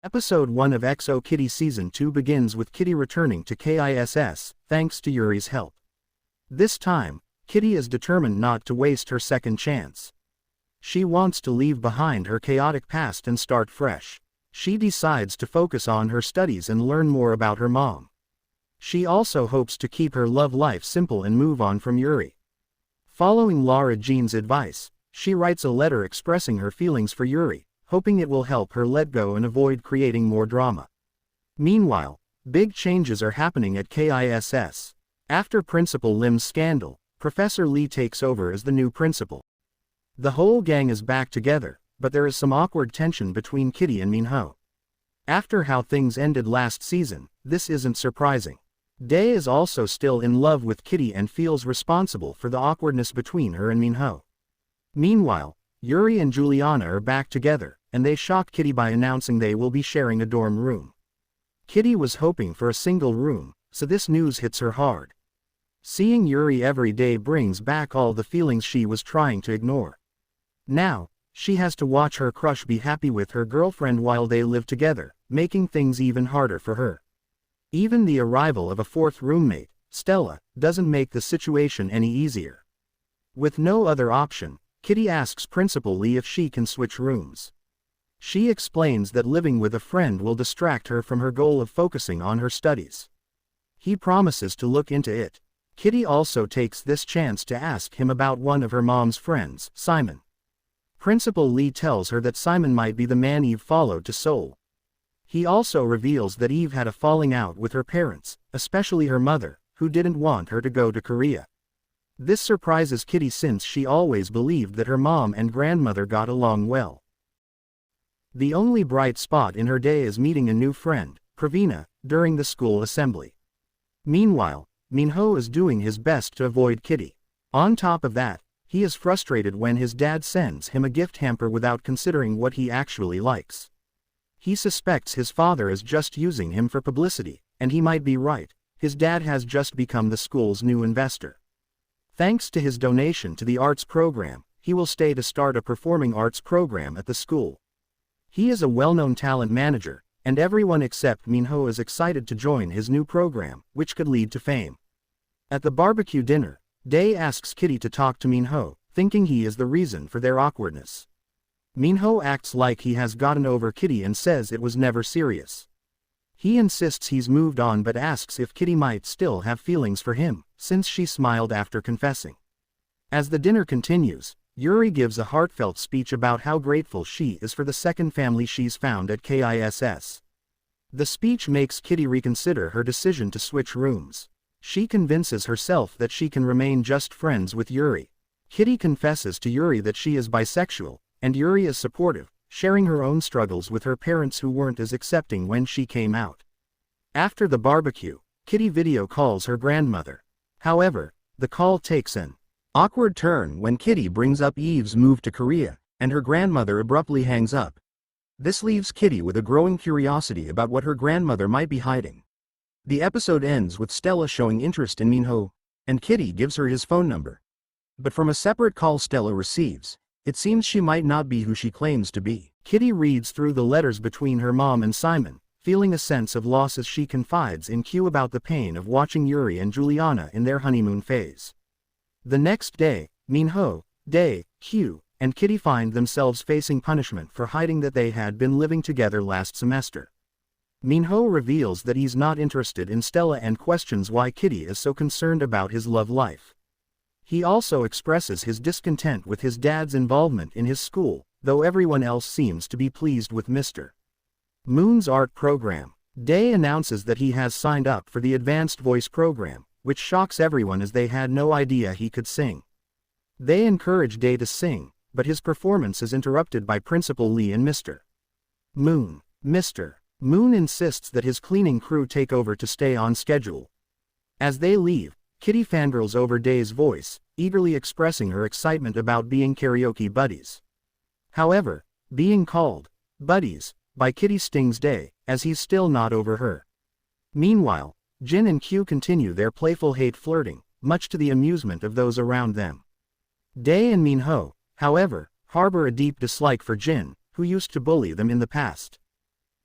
Episode 1 of XO Kitty Season 2 begins with Kitty returning to KISS, thanks to Yuri's help. This time, Kitty is determined not to waste her second chance. She wants to leave behind her chaotic past and start fresh. She decides to focus on her studies and learn more about her mom. She also hopes to keep her love life simple and move on from Yuri. Following Lara Jean's advice, she writes a letter expressing her feelings for Yuri, hoping it will help her let go and avoid creating more drama. Meanwhile, big changes are happening at KISS. After Principal Lim's scandal, Professor Lee takes over as the new principal. The whole gang is back together, but there is some awkward tension between Kitty and Minho. After how things ended last season, this isn't surprising. Dae is also still in love with Kitty and feels responsible for the awkwardness between her and Minho. Meanwhile, Yuri and Juliana are back together, and they shock Kitty by announcing they will be sharing a dorm room. Kitty was hoping for a single room, so this news hits her hard. Seeing Yuri every day brings back all the feelings she was trying to ignore. Now, she has to watch her crush be happy with her girlfriend while they live together, making things even harder for her. Even the arrival of a fourth roommate, Stella, doesn't make the situation any easier. With no other option, Kitty asks Principal Lee if she can switch rooms. She explains that living with a friend will distract her from her goal of focusing on her studies. He promises to look into it. Kitty also takes this chance to ask him about one of her mom's friends, Simon. Principal Lee tells her that Simon might be the man Eve followed to Seoul. He also reveals that Eve had a falling out with her parents, especially her mother, who didn't want her to go to Korea. This surprises Kitty since she always believed that her mom and grandmother got along well. The only bright spot in her day is meeting a new friend, Pravina, during the school assembly. Meanwhile, Minho is doing his best to avoid Kitty. On top of that, he is frustrated when his dad sends him a gift hamper without considering what he actually likes. He suspects his father is just using him for publicity, and he might be right. His dad has just become the school's new investor. Thanks to his donation to the arts program, he will stay to start a performing arts program at the school. He is a well-known talent manager, and everyone except Minho is excited to join his new program, which could lead to fame. At the barbecue dinner, Dae asks Kitty to talk to Minho, thinking he is the reason for their awkwardness. Minho acts like he has gotten over Kitty and says it was never serious. He insists he's moved on but asks if Kitty might still have feelings for him, since she smiled after confessing. As the dinner continues, Yuri gives a heartfelt speech about how grateful she is for the second family she's found at KISS. The speech makes Kitty reconsider her decision to switch rooms. She convinces herself that she can remain just friends with Yuri. Kitty confesses to Yuri that she is bisexual, and Yuri is supportive, sharing her own struggles with her parents who weren't as accepting when she came out. After the barbecue, Kitty video calls her grandmother. However, the call takes an awkward turn when Kitty brings up Eve's move to Korea, and her grandmother abruptly hangs up. This leaves Kitty with a growing curiosity about what her grandmother might be hiding. The episode ends with Stella showing interest in Minho, and Kitty gives her his phone number. But from a separate call Stella receives, it seems she might not be who she claims to be. Kitty reads through the letters between her mom and Simon, feeling a sense of loss as she confides in Q about the pain of watching Yuri and Juliana in their honeymoon phase. The next day, Minho, Dae, Q, and Kitty find themselves facing punishment for hiding that they had been living together last semester. Minho reveals that he's not interested in Stella and questions why Kitty is so concerned about his love life. He also expresses his discontent with his dad's involvement in his school, though everyone else seems to be pleased with Mr. Moon's art program. Dae announces that he has signed up for the advanced voice program, which shocks everyone as they had no idea he could sing. They encourage Dae to sing, but his performance is interrupted by Principal Lee and Mr. Moon. Mr. Moon insists that his cleaning crew take over to stay on schedule. As they leave, Kitty fangirls over Dae's voice, eagerly expressing her excitement about being karaoke buddies. However, being called buddies by Kitty stings Dae, as he's still not over her. Meanwhile, Jin and Q continue their playful hate flirting, much to the amusement of those around them. Dae and Minho, however, harbor a deep dislike for Jin, who used to bully them in the past.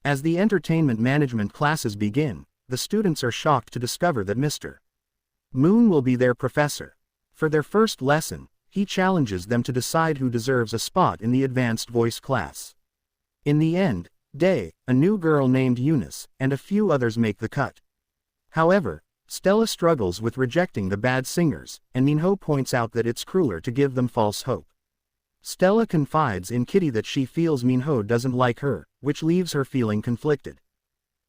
As the entertainment management classes begin, the students are shocked to discover that Mr. Moon will be their professor. For their first lesson, he challenges them to decide who deserves a spot in the advanced voice class. In the end, Dae, a new girl named Eunice, and a few others make the cut. However, Stella struggles with rejecting the bad singers, and Minho points out that it's crueler to give them false hope. Stella confides in Kitty that she feels Minho doesn't like her, which leaves her feeling conflicted.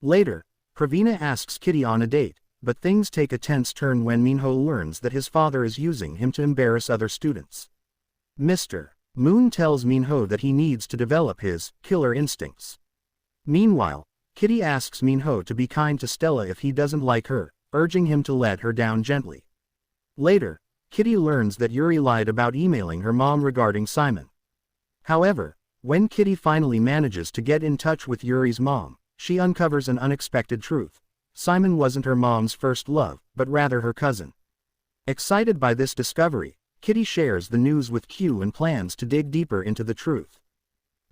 Later, Pravina asks Kitty on a date, but things take a tense turn when Minho learns that his father is using him to embarrass other students. Mr. Moon tells Minho that he needs to develop his killer instincts. Meanwhile, Kitty asks Minho to be kind to Stella if he doesn't like her, urging him to let her down gently. Later, Kitty learns that Yuri lied about emailing her mom regarding Simon. However, when Kitty finally manages to get in touch with Yuri's mom, she uncovers an unexpected truth. Simon wasn't her mom's first love, but rather her cousin. Excited by this discovery, Kitty shares the news with Q and plans to dig deeper into the truth.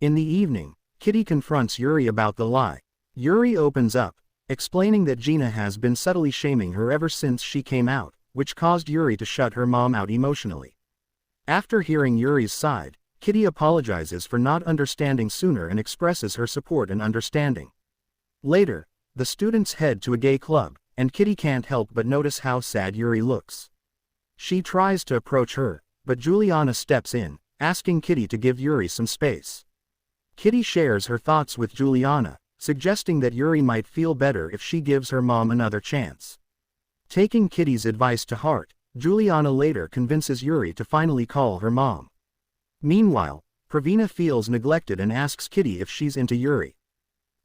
In the evening, Kitty confronts Yuri about the lie. Yuri opens up, explaining that Gina has been subtly shaming her ever since she came out, which caused Yuri to shut her mom out emotionally. After hearing Yuri's side, Kitty apologizes for not understanding sooner and expresses her support and understanding. Later, the students head to a gay club, and Kitty can't help but notice how sad Yuri looks. She tries to approach her, but Juliana steps in, asking Kitty to give Yuri some space. Kitty shares her thoughts with Juliana, suggesting that Yuri might feel better if she gives her mom another chance. Taking Kitty's advice to heart, Juliana later convinces Yuri to finally call her mom. Meanwhile, Pravina feels neglected and asks Kitty if she's into Yuri.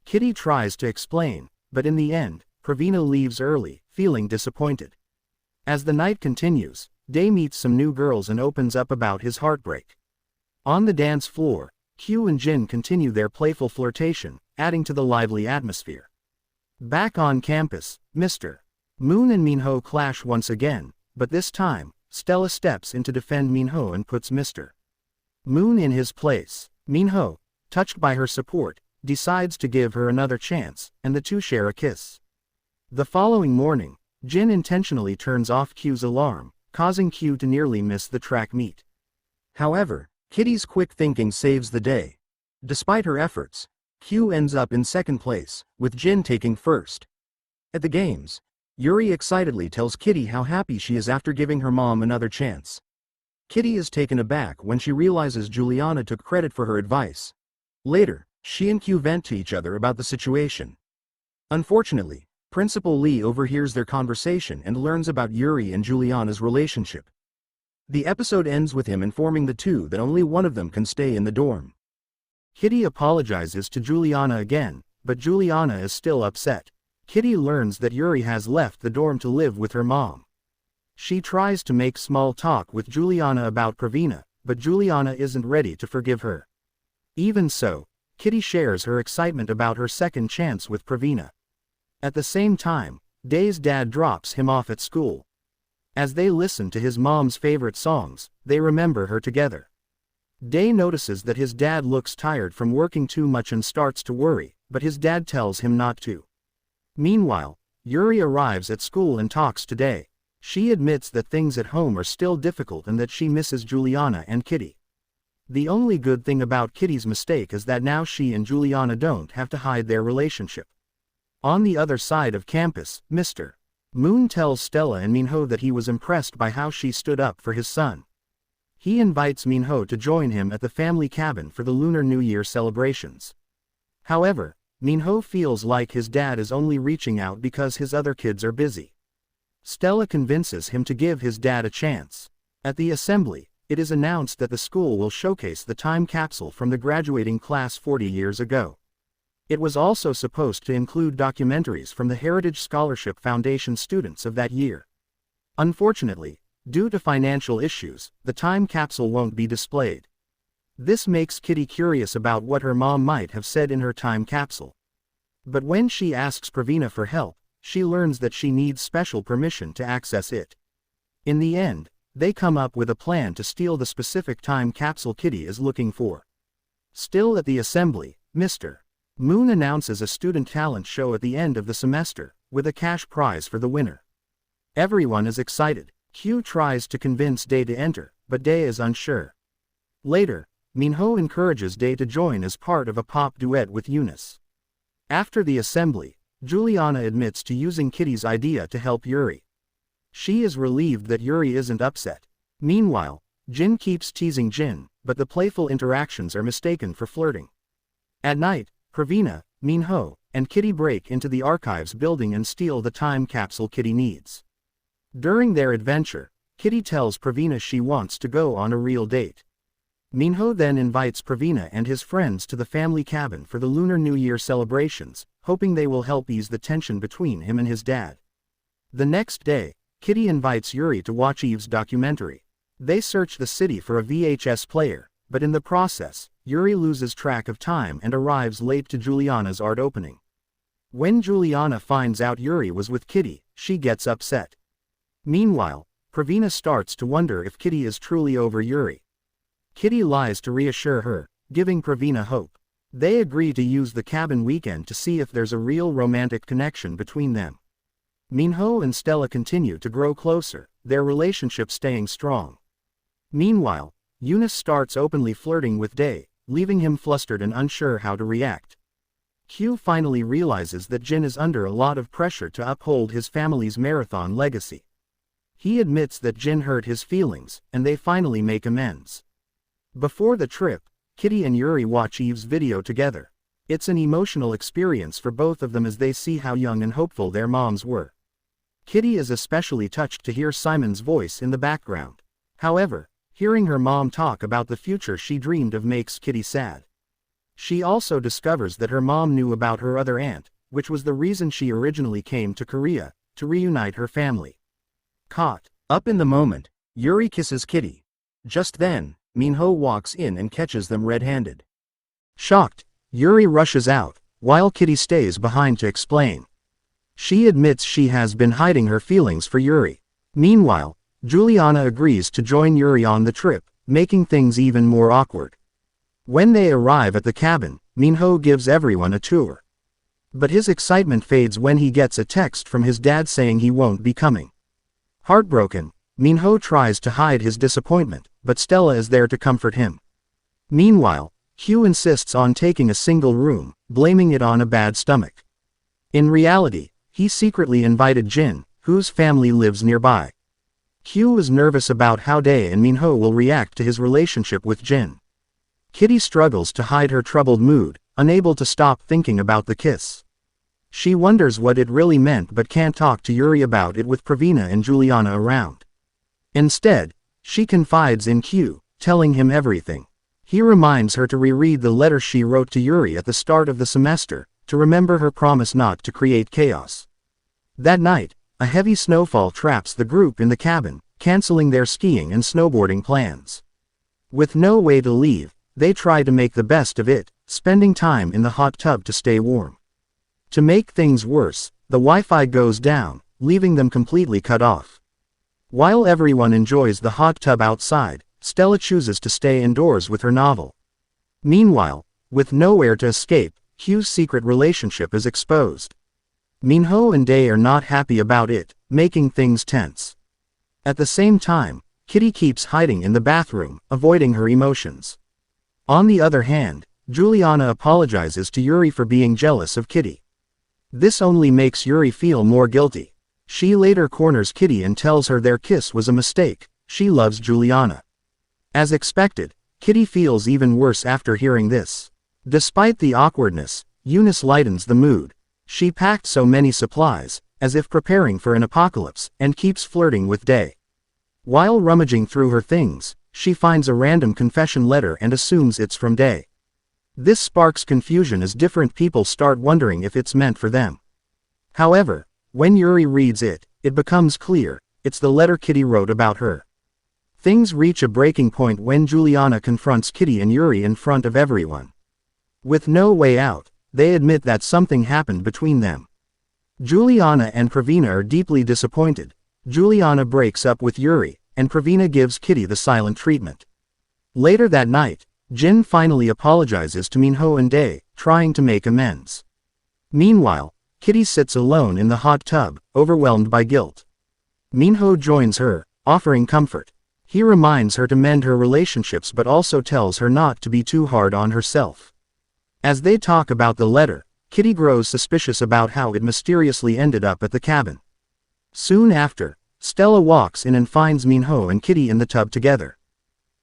Kitty tries to explain, but in the end, Pravina leaves early, feeling disappointed. As the night continues, Dae meets some new girls and opens up about his heartbreak. On the dance floor, Q and Jin continue their playful flirtation, adding to the lively atmosphere. Back on campus, Mr. Moon and Minho clash once again, but this time, Stella steps in to defend Minho and puts Mr. Moon in his place. Minho, touched by her support, decides to give her another chance, and the two share a kiss. The following morning, Jin intentionally turns off Q's alarm, causing Q to nearly miss the track meet. However, Kitty's quick thinking saves the day. Despite her efforts, Q ends up in second place, with Jin taking first. At the games, Yuri excitedly tells Kitty how happy she is after giving her mom another chance. Kitty is taken aback when she realizes Juliana took credit for her advice. Later, she and Q vent to each other about the situation. Unfortunately, Principal Lee overhears their conversation and learns about Yuri and Juliana's relationship. The episode ends with him informing the two that only one of them can stay in the dorm. Kitty apologizes to Juliana again, but Juliana is still upset. Kitty learns that Yuri has left the dorm to live with her mom. She tries to make small talk with Juliana about Pravina, but Juliana isn't ready to forgive her. Even so, Kitty shares her excitement about her second chance with Pravina. At the same time, Dae's dad drops him off at school. As they listen to his mom's favorite songs, they remember her together. Dae notices that his dad looks tired from working too much and starts to worry, but his dad tells him not to. Meanwhile, Yuri arrives at school and talks to Dae. She admits that things at home are still difficult and that she misses Juliana and Kitty. The only good thing about Kitty's mistake is that now she and Juliana don't have to hide their relationship. On the other side of campus, Mr. Moon tells Stella and Minho that he was impressed by how she stood up for his son. He invites Minho to join him at the family cabin for the Lunar New Year celebrations. However, Minho feels like his dad is only reaching out because his other kids are busy. Stella convinces him to give his dad a chance. At the assembly, it is announced that the school will showcase the time capsule from the graduating class 40 years ago. It was also supposed to include documentaries from the Heritage Scholarship Foundation students of that year. Unfortunately, due to financial issues, the time capsule won't be displayed. This makes Kitty curious about what her mom might have said in her time capsule. But when she asks Pravina for help, she learns that she needs special permission to access it. In the end, they come up with a plan to steal the specific time capsule Kitty is looking for. Still at the assembly, Mr. Moon announces a student talent show at the end of the semester, with a cash prize for the winner. Everyone is excited. Hugh tries to convince Dae to enter, but Dae is unsure. Later, Minho encourages Dae to join as part of a pop duet with Eunice. After the assembly, Juliana admits to using Kitty's idea to help Yuri. She is relieved that Yuri isn't upset. Meanwhile, Jin keeps teasing Jin, but the playful interactions are mistaken for flirting. At night, Pravina, Minho, and Kitty break into the archives building and steal the time capsule Kitty needs. During their adventure, Kitty tells Pravina she wants to go on a real date. Minho then invites Pravina and his friends to the family cabin for the Lunar New Year celebrations, hoping they will help ease the tension between him and his dad. The next day, Kitty invites Yuri to watch Eve's documentary. They search the city for a VHS player, but in the process, Yuri loses track of time and arrives late to Juliana's art opening. When Juliana finds out Yuri was with Kitty, she gets upset. Meanwhile, Pravina starts to wonder if Kitty is truly over Yuri. Kitty lies to reassure her, giving Pravina hope. They agree to use the cabin weekend to see if there's a real romantic connection between them. Minho and Stella continue to grow closer, their relationship staying strong. Meanwhile, Eunice starts openly flirting with Dae, leaving him flustered and unsure how to react. Hugh finally realizes that Jin is under a lot of pressure to uphold his family's marathon legacy. He admits that Jin hurt his feelings, and they finally make amends. Before the trip, Kitty and Yuri watch Eve's video together. It's an emotional experience for both of them as they see how young and hopeful their moms were. Kitty is especially touched to hear Simon's voice in the background. However, hearing her mom talk about the future she dreamed of makes Kitty sad. She also discovers that her mom knew about her other aunt, which was the reason she originally came to Korea, to reunite her family. Caught up in the moment, Yuri kisses Kitty. Just then, Minho walks in and catches them red-handed. Shocked, Yuri rushes out, while Kitty stays behind to explain. She admits she has been hiding her feelings for Yuri. Meanwhile, Juliana agrees to join Yuri on the trip, making things even more awkward. When they arrive at the cabin, Minho gives everyone a tour. But his excitement fades when he gets a text from his dad saying he won't be coming. Heartbroken, Minho tries to hide his disappointment, but Stella is there to comfort him. Meanwhile, Hugh insists on taking a single room, blaming it on a bad stomach. In reality, he secretly invited Jin, whose family lives nearby. Hugh is nervous about how Dae and Minho will react to his relationship with Jin. Kitty struggles to hide her troubled mood, unable to stop thinking about the kiss. She wonders what it really meant but can't talk to Yuri about it with Pravina and Juliana around. Instead, she confides in Hugh, telling him everything. He reminds her to reread the letter she wrote to Yuri at the start of the semester, to remember her promise not to create chaos. That night, a heavy snowfall traps the group in the cabin, canceling their skiing and snowboarding plans. With no way to leave, they try to make the best of it, spending time in the hot tub to stay warm. To make things worse, the Wi-Fi goes down, leaving them completely cut off. While everyone enjoys the hot tub outside, Stella chooses to stay indoors with her novel. Meanwhile, with nowhere to escape, Hugh's secret relationship is exposed. Minho and Dae are not happy about it, making things tense. At the same time, Kitty keeps hiding in the bathroom, avoiding her emotions. On the other hand, Juliana apologizes to Yuri for being jealous of Kitty. This only makes Yuri feel more guilty. She later corners Kitty and tells her their kiss was a mistake. She loves Juliana. As expected, Kitty feels even worse after hearing this. Despite the awkwardness, Eunice lightens the mood. She packed so many supplies, as if preparing for an apocalypse, and keeps flirting with Dae. While rummaging through her things, she finds a random confession letter and assumes it's from Dae. This sparks confusion as different people start wondering if it's meant for them. However, when Yuri reads it, it becomes clear, it's the letter Kitty wrote about her. Things reach a breaking point when Juliana confronts Kitty and Yuri in front of everyone. With no way out, they admit that something happened between them. Juliana and Pravina are deeply disappointed. Juliana breaks up with Yuri, and Pravina gives Kitty the silent treatment. Later that night, Jin finally apologizes to Minho and Dae, trying to make amends. Meanwhile, Kitty sits alone in the hot tub, overwhelmed by guilt. Minho joins her, offering comfort. He reminds her to mend her relationships but also tells her not to be too hard on herself. As they talk about the letter, Kitty grows suspicious about how it mysteriously ended up at the cabin. Soon after, Stella walks in and finds Minho and Kitty in the tub together.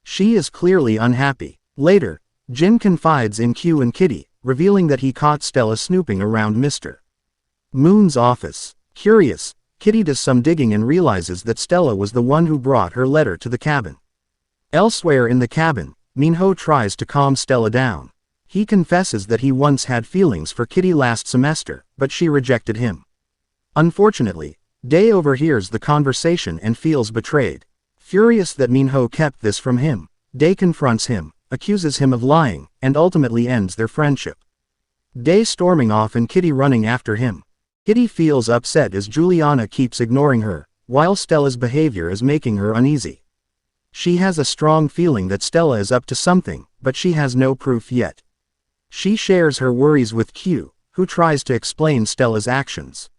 She is clearly unhappy. Later, Jin confides in Q and Kitty, revealing that he caught Stella snooping around Mr. Moon's office. Curious, Kitty does some digging and realizes that Stella was the one who brought her letter to the cabin. Elsewhere in the cabin, Minho tries to calm Stella down. He confesses that he once had feelings for Kitty last semester, but she rejected him. Unfortunately, Dae overhears the conversation and feels betrayed. Furious that Minho kept this from him, Dae confronts him, accuses him of lying, and ultimately ends their friendship. Dae storming off and Kitty running after him. Kitty feels upset as Juliana keeps ignoring her, while Stella's behavior is making her uneasy. She has a strong feeling that Stella is up to something, but she has no proof yet. She shares her worries with Q, who tries to explain Stella's actions.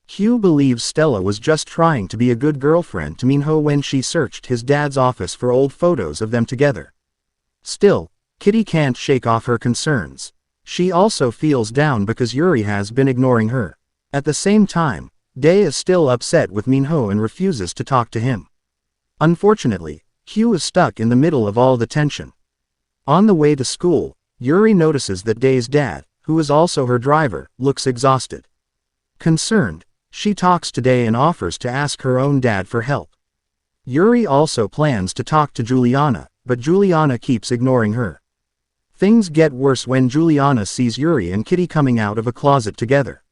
Q believes Stella was just trying to be a good girlfriend to Minho when she searched his dad's office for old photos of them together. Still, Kitty can't shake off her concerns. She also feels down because Yuri has been ignoring her. At the same time, Dae is still upset with Minho and refuses to talk to him. Unfortunately, Q is stuck in the middle of all the tension. On the way to school, Yuri notices that Dae's dad, who is also her driver, looks exhausted. Concerned, she talks to Dae and offers to ask her own dad for help. Yuri also plans to talk to Juliana, but Juliana keeps ignoring her. Things get worse when Juliana sees Yuri and Kitty coming out of a closet together.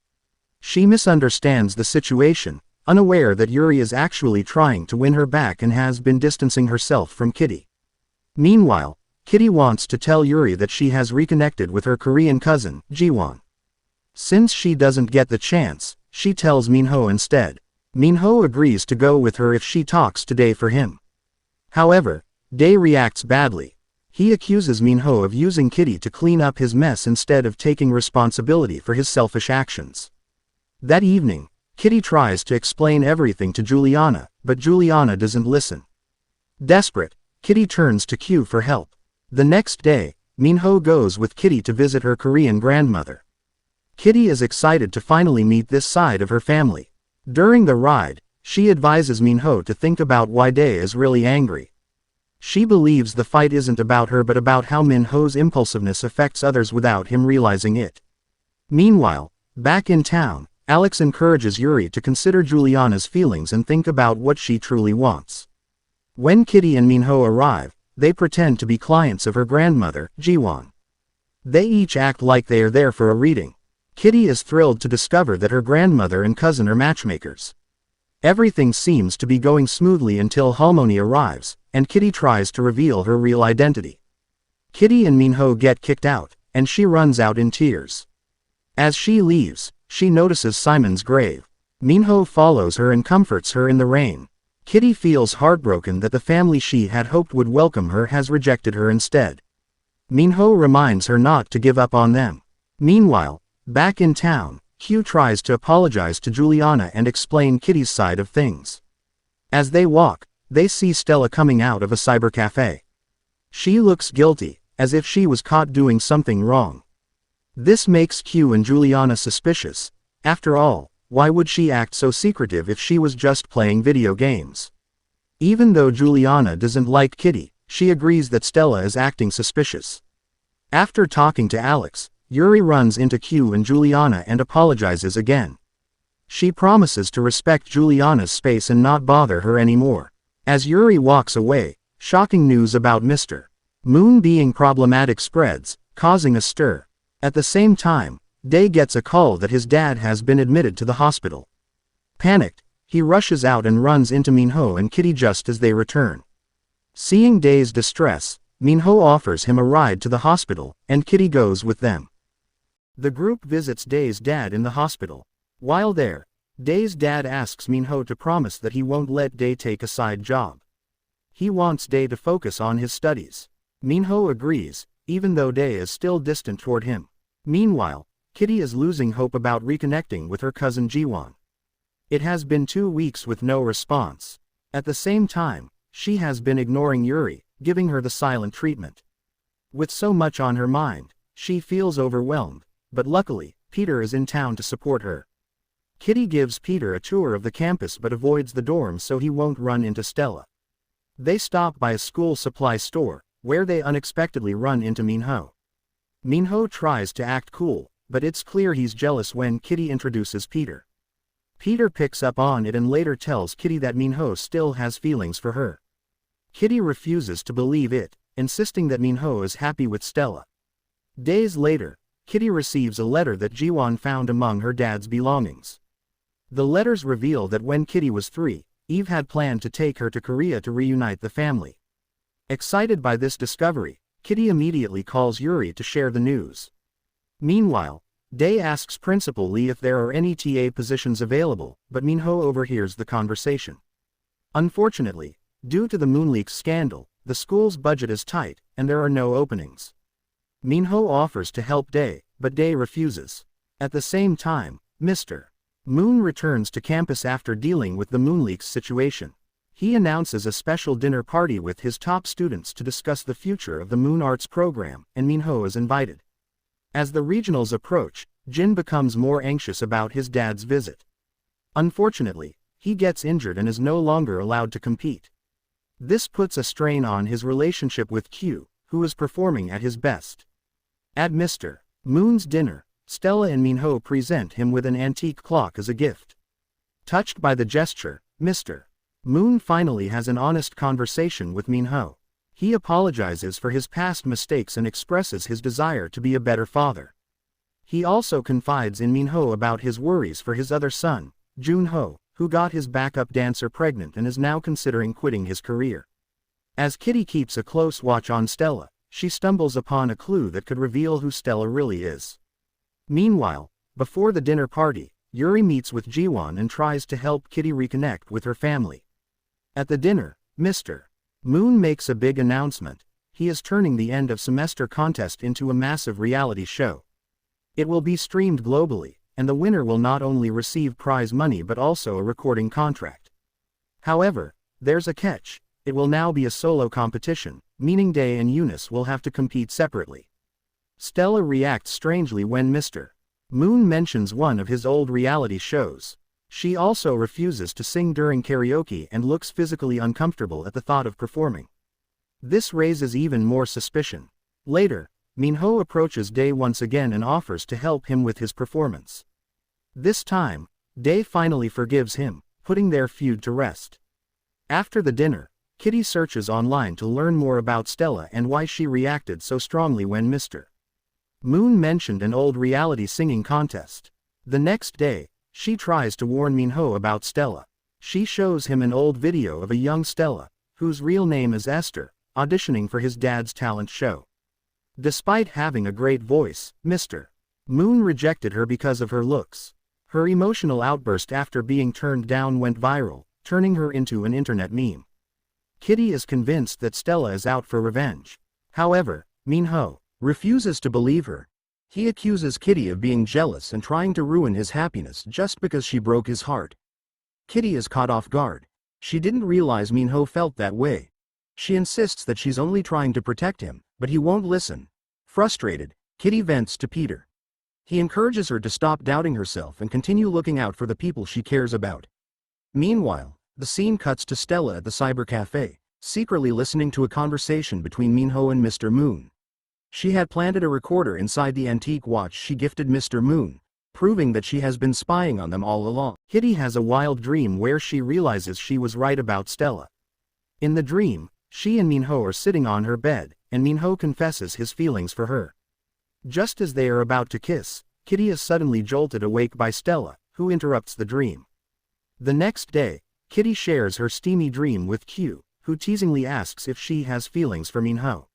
She misunderstands the situation, unaware that Yuri is actually trying to win her back and has been distancing herself from Kitty. Meanwhile, Kitty wants to tell Yuri that she has reconnected with her Korean cousin, Jiwon. Since she doesn't get the chance, she tells Minho instead. Minho agrees to go with her if she talks to Dae for him. However, Dae reacts badly. He accuses Minho of using Kitty to clean up his mess instead of taking responsibility for his selfish actions. That evening, Kitty tries to explain everything to Juliana, but Juliana doesn't listen. Desperate, Kitty turns to Q for help. The next day, Minho goes with Kitty to visit her Korean grandmother. Kitty is excited to finally meet this side of her family. During the ride, she advises Minho to think about why Dae is really angry. She believes the fight isn't about her but about how Minho's impulsiveness affects others without him realizing it. Meanwhile, back in town, Alex encourages Yuri to consider Juliana's feelings and think about what she truly wants. When Kitty and Minho arrive, they pretend to be clients of her grandmother, Jiwon. They each act like they are there for a reading. Kitty is thrilled to discover that her grandmother and cousin are matchmakers. Everything seems to be going smoothly until Harmony arrives, and Kitty tries to reveal her real identity. Kitty and Minho get kicked out, and she runs out in tears. As she leaves, she notices Simon's grave. Minho follows her and comforts her in the rain. Kitty feels heartbroken that the family she had hoped would welcome her has rejected her instead. Minho reminds her not to give up on them. Meanwhile, back in town, Q tries to apologize to Juliana and explain Kitty's side of things. As they walk, they see Stella coming out of a cybercafe. She looks guilty, as if she was caught doing something wrong. This makes Q and Juliana suspicious. After all, why would she act so secretive if she was just playing video games? Even though Juliana doesn't like Kitty, she agrees that Stella is acting suspicious. After talking to Alex, Yuri runs into Q and Juliana and apologizes again. She promises to respect Juliana's space and not bother her anymore. As Yuri walks away, shocking news about Mr. Moon being problematic spreads, causing a stir. At the same time, Dae gets a call that his dad has been admitted to the hospital. Panicked, he rushes out and runs into Minho and Kitty just as they return. Seeing Dae's distress, Minho offers him a ride to the hospital, and Kitty goes with them. The group visits Dae's dad in the hospital. While there, Dae's dad asks Minho to promise that he won't let Dae take a side job. He wants Dae to focus on his studies. Minho agrees, even though Dae is still distant toward him. Meanwhile, Kitty is losing hope about reconnecting with her cousin Jiwon. It has been 2 weeks with no response. At the same time, she has been ignoring Yuri, giving her the silent treatment. With so much on her mind, she feels overwhelmed, but luckily, Peter is in town to support her. Kitty gives Peter a tour of the campus but avoids the dorm so he won't run into Stella. They stop by a school supply store, where they unexpectedly run into Minho. Minho tries to act cool, but it's clear he's jealous when Kitty introduces Peter. Peter picks up on it and later tells Kitty that Minho still has feelings for her. Kitty refuses to believe it, insisting that Minho is happy with Stella. Days later, Kitty receives a letter that Jiwon found among her dad's belongings. The letters reveal that when Kitty was 3, Eve had planned to take her to Korea to reunite the family. Excited by this discovery, Kitty immediately calls Yuri to share the news. Meanwhile, Dae asks Principal Lee if there are any TA positions available, but Minho overhears the conversation. Unfortunately, due to the Moonleaks scandal, the school's budget is tight, and there are no openings. Minho offers to help Dae, but Dae refuses. At the same time, Mr. Moon returns to campus after dealing with the Moonleaks situation. He announces a special dinner party with his top students to discuss the future of the Moon Arts program, and Minho is invited. As the regionals approach, Jin becomes more anxious about his dad's visit. Unfortunately, he gets injured and is no longer allowed to compete. This puts a strain on his relationship with Q, who is performing at his best. At Mr. Moon's dinner, Stella and Minho present him with an antique clock as a gift. Touched by the gesture, Mr. Moon finally has an honest conversation with Minho. He apologizes for his past mistakes and expresses his desire to be a better father. He also confides in Minho about his worries for his other son, Junho, who got his backup dancer pregnant and is now considering quitting his career. As Kitty keeps a close watch on Stella, she stumbles upon a clue that could reveal who Stella really is. Meanwhile, before the dinner party, Yuri meets with Jiwon and tries to help Kitty reconnect with her family. At the dinner, Mr. Moon makes a big announcement. He is turning the end of semester contest into a massive reality show. It will be streamed globally, and the winner will not only receive prize money but also a recording contract. However, there's a catch. It will now be a solo competition, meaning Dae and Eunice will have to compete separately. Stella reacts strangely when Mr. Moon mentions one of his old reality shows. She also refuses to sing during karaoke and looks physically uncomfortable at the thought of performing. This raises even more suspicion. Later, Minho approaches Dae once again and offers to help him with his performance. This time, Dae finally forgives him, putting their feud to rest. After the dinner, Kitty searches online to learn more about Stella and why she reacted so strongly when Mr. Moon mentioned an old reality singing contest. The next day, she tries to warn Minho about Stella. She shows him an old video of a young Stella, whose real name is Esther, auditioning for his dad's talent show. Despite having a great voice, Mr. Moon rejected her because of her looks. Her emotional outburst after being turned down went viral, turning her into an internet meme. Kitty is convinced that Stella is out for revenge. However, Minho refuses to believe her. He accuses Kitty of being jealous and trying to ruin his happiness just because she broke his heart. Kitty is caught off guard. She didn't realize Minho felt that way. She insists that she's only trying to protect him, but he won't listen. Frustrated, Kitty vents to Peter. He encourages her to stop doubting herself and continue looking out for the people she cares about. Meanwhile, the scene cuts to Stella at the cyber cafe, secretly listening to a conversation between Minho and Mr. Moon. She had planted a recorder inside the antique watch she gifted Mr. Moon, proving that she has been spying on them all along. Kitty has a wild dream where she realizes she was right about Stella. In the dream, she and Minho are sitting on her bed, and Minho confesses his feelings for her. Just as they are about to kiss, Kitty is suddenly jolted awake by Stella, who interrupts the dream. The next day, Kitty shares her steamy dream with Q, who teasingly asks if she has feelings for Minho.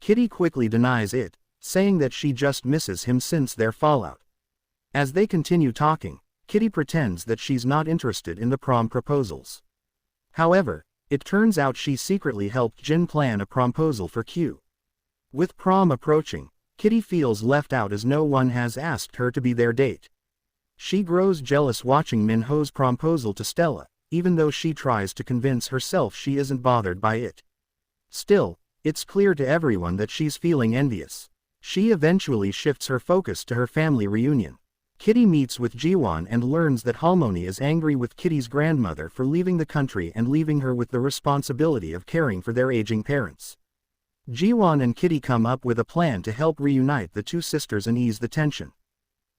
Kitty quickly denies it, saying that she just misses him since their fallout. As they continue talking, Kitty pretends that she's not interested in the prom proposals. However, it turns out she secretly helped Jin plan a promposal for Q. With prom approaching, Kitty feels left out as no one has asked her to be their date. She grows jealous watching Minho's promposal to Stella, even though she tries to convince herself she isn't bothered by it. Still, it's clear to everyone that she's feeling envious. She eventually shifts her focus to her family reunion. Kitty meets with Jiwon and learns that Halmoni is angry with Kitty's grandmother for leaving the country and leaving her with the responsibility of caring for their aging parents. Jiwon and Kitty come up with a plan to help reunite the two sisters and ease the tension.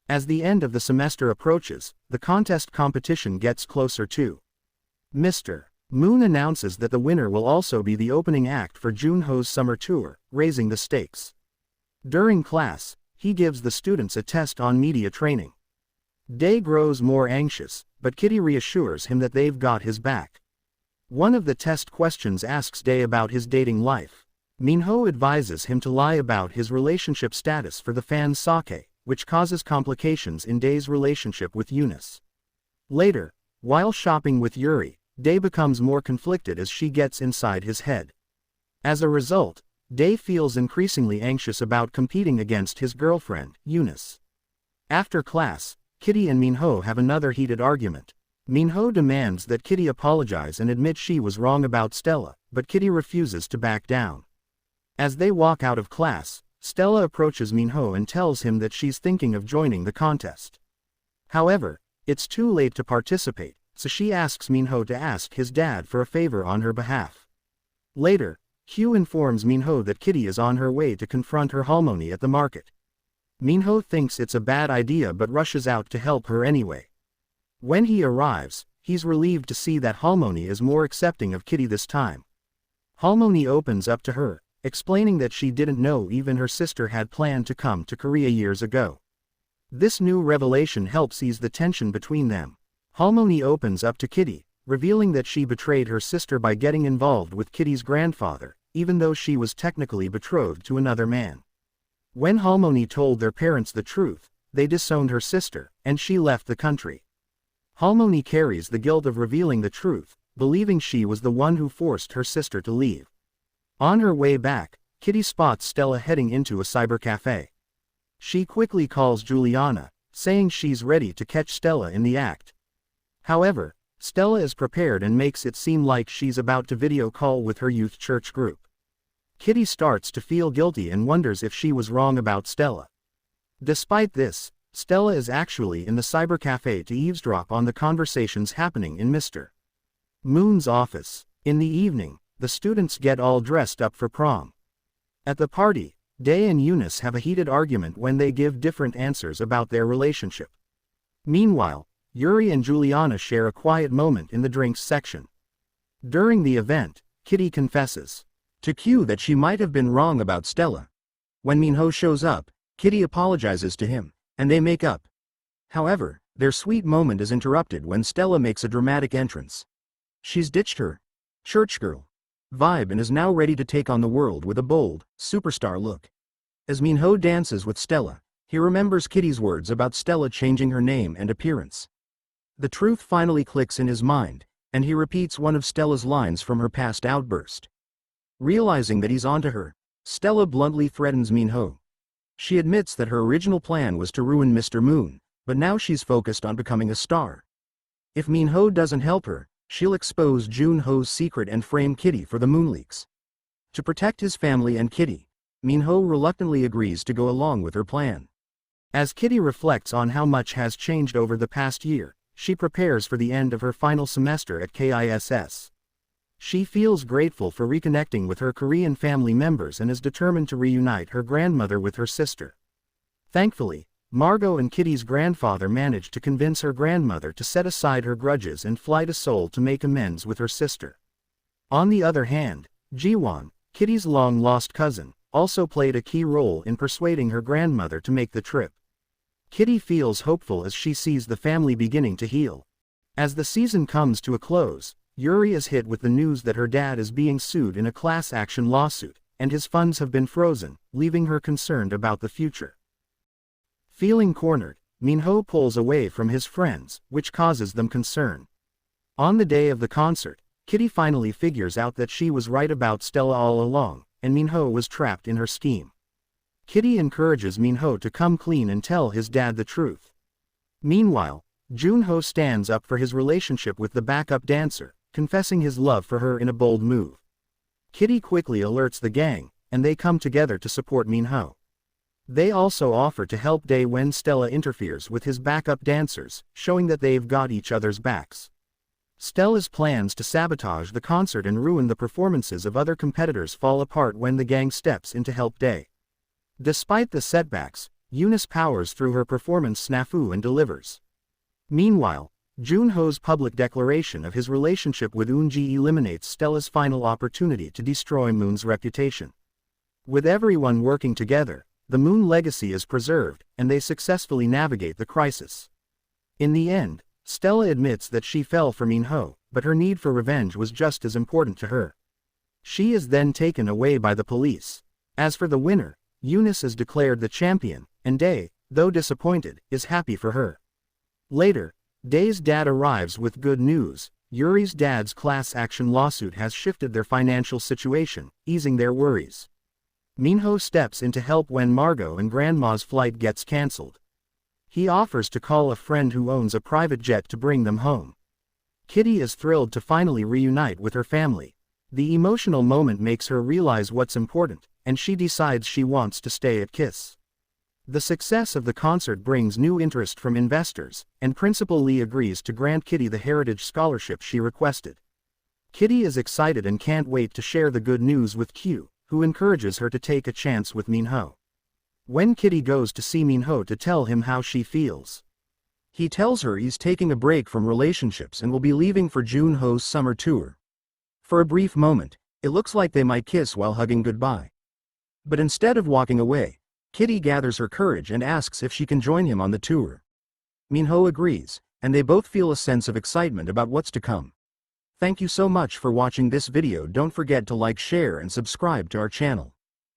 As the end of the semester approaches, the contest competition gets closer too. Mr. Moon announces that the winner will also be the opening act for Junho's summer tour, raising the stakes. During class, he gives the students a test on media training. Dae grows more anxious, but Kitty reassures him that they've got his back. One of the test questions asks Dae about his dating life. Minho advises him to lie about his relationship status for the fan Sake, which causes complications in Dae's relationship with Eunice. Later, while shopping with Yuri, Dae becomes more conflicted as she gets inside his head. As a result, Dae feels increasingly anxious about competing against his girlfriend, Eunice. After class, Kitty and Minho have another heated argument. Minho demands that Kitty apologize and admit she was wrong about Stella, but Kitty refuses to back down. As they walk out of class, Stella approaches Minho and tells him that she's thinking of joining the contest. However, it's too late to participate, so she asks Minho to ask his dad for a favor on her behalf. Later, Hugh informs Minho that Kitty is on her way to confront her Halmoni at the market. Minho thinks it's a bad idea but rushes out to help her anyway. When he arrives, he's relieved to see that Halmoni is more accepting of Kitty this time. Halmoni opens up to her, explaining that she didn't know even her sister had planned to come to Korea years ago. This new revelation helps ease the tension between them. Halmoni opens up to Kitty, revealing that she betrayed her sister by getting involved with Kitty's grandfather, even though she was technically betrothed to another man. When Halmoni told their parents the truth, they disowned her sister, and she left the country. Halmoni carries the guilt of revealing the truth, believing she was the one who forced her sister to leave. On her way back, Kitty spots Stella heading into a cybercafe. She quickly calls Juliana, saying she's ready to catch Stella in the act. However, Stella is prepared and makes it seem like she's about to video call with her youth church group. Kitty starts to feel guilty and wonders if she was wrong about Stella. Despite this, Stella is actually in the cybercafe to eavesdrop on the conversations happening in Mr. Moon's office. In the evening, the students get all dressed up for prom. At the party, Dae and Eunice have a heated argument when they give different answers about their relationship. Meanwhile, Yuri and Juliana share a quiet moment in the drinks section. During the event, Kitty confesses to Q that she might have been wrong about Stella. When Minho shows up, Kitty apologizes to him, and they make up. However, their sweet moment is interrupted when Stella makes a dramatic entrance. She's ditched her church girl vibe and is now ready to take on the world with a bold, superstar look. As Minho dances with Stella, he remembers Kitty's words about Stella changing her name and appearance. The truth finally clicks in his mind, and he repeats one of Stella's lines from her past outburst. Realizing that he's onto her, Stella bluntly threatens Minho. She admits that her original plan was to ruin Mr. Moon, but now she's focused on becoming a star. If Minho doesn't help her, she'll expose Junho's secret and frame Kitty for the Moonleaks. To protect his family and Kitty, Minho reluctantly agrees to go along with her plan. As Kitty reflects on how much has changed over the past year, she prepares for the end of her final semester at KISS. She feels grateful for reconnecting with her Korean family members and is determined to reunite her grandmother with her sister. Thankfully, Margot and Kitty's grandfather managed to convince her grandmother to set aside her grudges and fly to Seoul to make amends with her sister. On the other hand, Jiwon, Kitty's long-lost cousin, also played a key role in persuading her grandmother to make the trip. Kitty feels hopeful as she sees the family beginning to heal. As the season comes to a close, Yuri is hit with the news that her dad is being sued in a class action lawsuit, and his funds have been frozen, leaving her concerned about the future. Feeling cornered, Minho pulls away from his friends, which causes them concern. On the day of the concert, Kitty finally figures out that she was right about Stella all along, and Minho was trapped in her scheme. Kitty encourages Minho to come clean and tell his dad the truth. Meanwhile, Junho stands up for his relationship with the backup dancer, confessing his love for her in a bold move. Kitty quickly alerts the gang, and they come together to support Minho. They also offer to help Dae when Stella interferes with his backup dancers, showing that they've got each other's backs. Stella's plans to sabotage the concert and ruin the performances of other competitors fall apart when the gang steps in to help Dae. Despite the setbacks, Eunice powers through her performance snafu and delivers. Meanwhile, Junho's public declaration of his relationship with Eunji eliminates Stella's final opportunity to destroy Moon's reputation. With everyone working together, the Moon legacy is preserved, and they successfully navigate the crisis. In the end, Stella admits that she fell for Minho, but her need for revenge was just as important to her. She is then taken away by the police. As for the winner, Eunice is declared the champion, and Dae, though disappointed, is happy for her. Later, Dae's dad arrives with good news. Yuri's dad's class action lawsuit has shifted their financial situation, easing their worries. Minho steps in to help when Margot and Grandma's flight gets cancelled. He offers to call a friend who owns a private jet to bring them home. Kitty is thrilled to finally reunite with her family. The emotional moment makes her realize what's important, and she decides she wants to stay at KISS. The success of the concert brings new interest from investors, and Principal Lee agrees to grant Kitty the Heritage Scholarship she requested. Kitty is excited and can't wait to share the good news with Q, who encourages her to take a chance with Minho. When Kitty goes to see Minho to tell him how she feels, he tells her he's taking a break from relationships and will be leaving for Junho's summer tour. For a brief moment, it looks like they might kiss while hugging goodbye. But instead of walking away, Kitty gathers her courage and asks if she can join him on the tour. Minho agrees, and they both feel a sense of excitement about what's to come. Thank you so much for watching this video. Don't forget to like, share and subscribe to our channel.